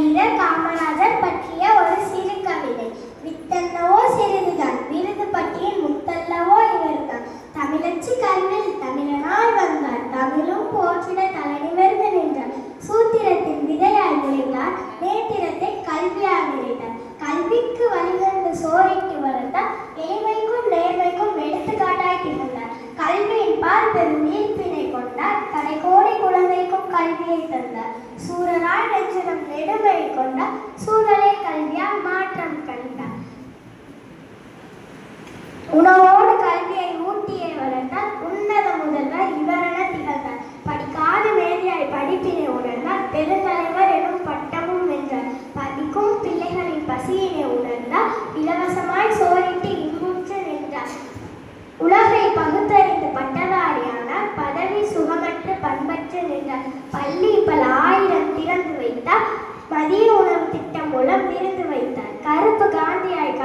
வீரர் காமராஜர் பற்றிய ஒரு சிறு கவிதை. வித்தல்லவோ சிறிதுதான், விருது பட்டியின் முத்தல்லவோ இவர்தான். தமிழச்சி கண்ணில் தமிழனாய் வந்தார், தமிழும் போற்றிட தலைநிமிர்ந்து நின்றார். சூத்திரத்தின் விதையாய் முளைந்தார், நேத்திரத்தை கல்வியாய் நிறைந்தார். கல்விக்கு வழிவந்து சோரிட்டு வளர்ந்தார், ஏழ்மைக்கும் நேர்மைக்கும் எடுத்துக்காட்டாய் திகழ்ந்தார். கல்வியின் பால் பெரும் ஈர்ப்பினை கொண்டார், கடைகோடி குழந்தைக்கும் கல்வியை தந்தார். சூரனாய் நெஞ்சிடம் நெடுமை கொண்டார், சூழலை கல்வியால் மாற்றம் கண்டார். உணவோடு கல்வியை ஊட்டியை வளர்த்தார், உன்னத முதல்வர் இவரென திகழ்ந்தார். படிக்காத மேதையாய் படிப்பினை உணர்ந்தார், பெருந்தலைவர் எனும் பட்டமும் வென்றார். படிக்கும் பிள்ளைகளின் பசியினை உணர்ந்தார், இலவசமாய் சோரிட்டு இன்புற்று நின்றார். உலகை பகுத்தறிந்து பட்டதாரியானார், பதவி சுகமற்று பண்பற்று நின்றார். பள்ளி பல ஆயிரம் திறந்து வைத்தார், மதிய உணவு திட்டம் மூலம் விருந்து வைத்தார். கருப்பு காந்தியாய்